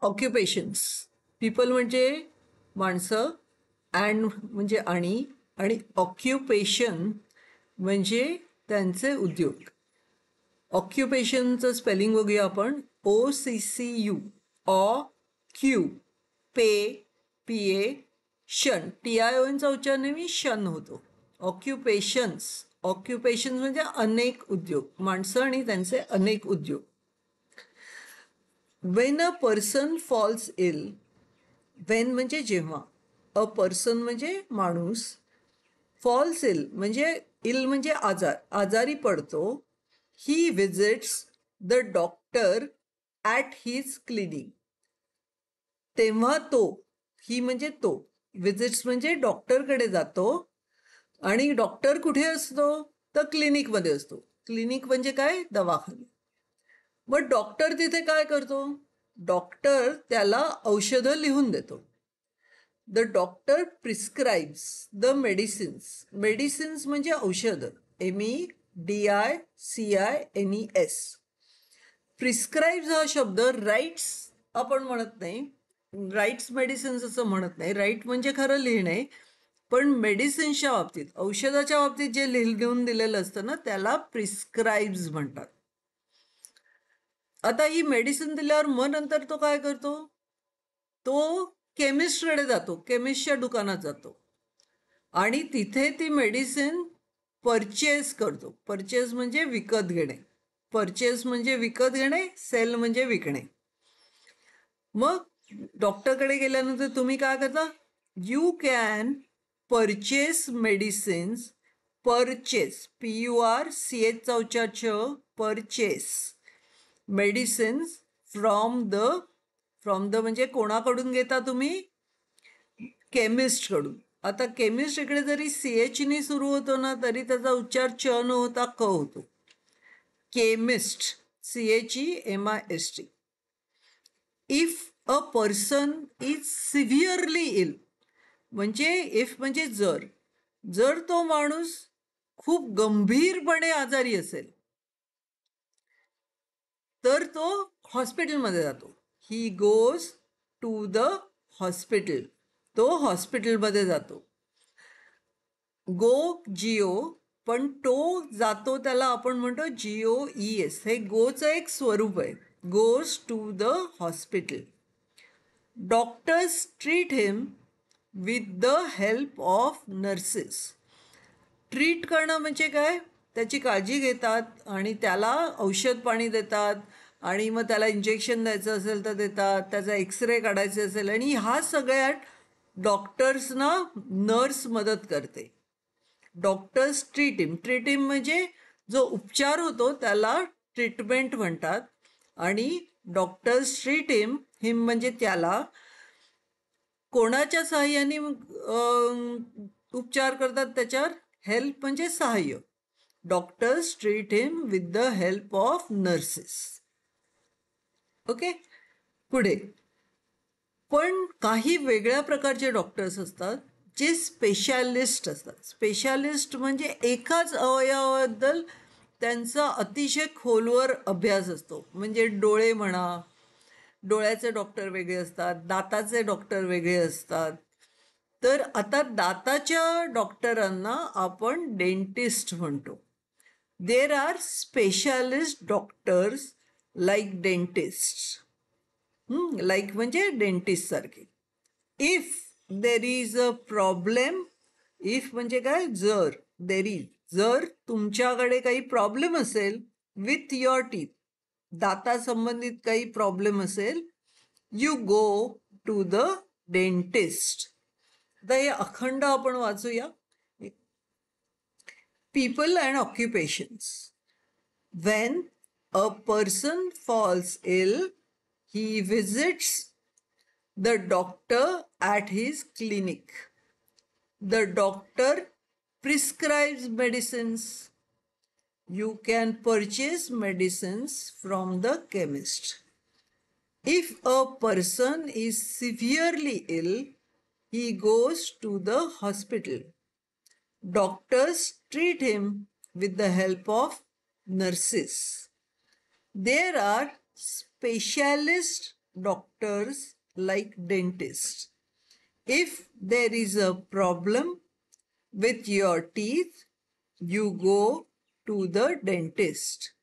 ऑक्युपेशन्स. People म्हणजे माणसं, and म्हणजे आणि ऑक्युपेशन म्हणजे त्यांचे उद्योग. ऑक्युपेशनचं स्पेलिंग बघूया आपण. OCCU. ऑक्यू पे PA शन. TIONचा उच्चार नेहमी शन होतो. ऑक्युपेशन्स. ऑक्युपेशन्स म्हणजे अनेक उद्योग, माणसं आणि त्यांचे अनेक उद्योग. When a person falls ill. When म्हणजे जेव्हा, अ पर्सन म्हणजे माणूस, फॉल्स इल म्हणजे इल म्हणजे आजार, आजारी पडतो. He visits the doctor at his clinic. तेव्हा तो, ही म्हणजे तो, विजिट्स म्हणजे डॉक्टरकडे जातो. आणि डॉक्टर कुठे असतो? तर क्लिनिकमध्ये असतो. क्लिनिक म्हणजे काय? दवाखाना. मग डॉक्टर तिथे काय करतो? डॉक्टर त्याला औषधं लिहून देतो. The doctor prescribes the medicines. Medicines म्हणजे औषधं. MEDICINES. प्रिस्क्राईब्स हा शब्द राईट्स आपण म्हणत नाही. राईट्स मेडिसिन्स असं म्हणत नाही. राईट म्हणजे खरं लिहिणे, पण मेडिसिन्सच्या बाबतीत, औषधाच्या बाबतीत जे लिहून दिलेलं असतं ना, त्याला प्रिस्क्राईब्स म्हणतात. आता ही मेडिसिन दिल्यावर मग नंतर तो काय करतो? तो केमिस्टकडे जातो, केमिस्टच्या दुकानात जातो आणि तिथे ती मेडिसिन परचेस करतो. परचेस म्हणजे विकत घेणे. परचेस म्हणजे विकत घेणे, सेल म्हणजे विकणे. मग डॉक्टरकडे गेल्यानंतर तुम्ही काय करता? You can purchase medicines. Purchase, PURCH चा उच्चार छ, परचेस मेडिसिन्स फ्रॉम द म्हणजे कोणाकडून घेता तुम्ही? केमिस्टकडून. आता केमिस्ट इकडे जरी CH नी सुरू होतो ना, तरी त्याचा उच्चार च न होता क होतो. Chemist, CHEMIST. If a person is सिव्हिअरली इल म्हणजे इफ म्हणजे जर, जर तो माणूस खूप गंभीरपणे आजारी असेल तर तो हॉस्पिटलमध्ये जातो. He goes to the hospital. तो हॉस्पिटलमध्ये जातो. GO, पण तो जातो त्याला आपण म्हणतो GOES. हे गोचं एक स्वरूप आहे. Goes to the hospital. Doctors treat him with the help of nurses. Treat करणं म्हणजे काय? त्याची काळजी घेतात आणि त्याला औषध पाणी देतात आणि मग त्याला इंजेक्शन द्यायचं असेल तर देतात, त्याचा एक्सरे काढायचे असेल, आणि ह्या सगळ्यात डॉक्टर्सना नर्स मदत करते. डॉक्टर्स ट्रीट हिम. ट्रीट हिम म्हणजे जो उपचार होतो त्याला ट्रीटमेंट म्हणतात. आणि डॉक्टर्स ट्रीट हिम, हिम म्हणजे त्याला, कोणाच्या सहाय्याने उपचार करतात त्याच्यावर? हेल्प म्हणजे सहाय्य. Doctors treat him with the help of nurses. Okay, पुढे. पण काही वेगळ्या प्रकारचे डॉक्टर्स असतात जे स्पेशालिस्ट असतात. स्पेशालिस्ट म्हणजे एकाच अवयवाबद्दल त्यांचा अतिशय खोलवर अभ्यास असतो. म्हणजे डोळे म्हणा, डोळ्याचे डॉक्टर वेगळे असतात, दाताचे डॉक्टर वेगळे असतात. तर आता दाताच्या डॉक्टरांना आपण डेंटिस्ट म्हणतो. There are specialist doctors like dentist. Like म्हणजे डेंटिस्ट सारखे. If there is a problem. If म्हणजे काय? जर. देर इज, जर तुमच्याकडे काही प्रॉब्लेम असेल विथ युअर टीथ, दातासंबंधित काही प्रॉब्लेम असेल, you go to the dentist. आता हे अखंड आपण वाचूया. People and occupations. When a person falls ill, he visits the doctor at his clinic. The doctor prescribes medicines. You can purchase medicines from the chemist. If a person is severely ill, he goes to the hospital. Doctors treat him with the help of nurses. There are specialist doctors like dentists. If there is a problem with your teeth, you go to the dentist.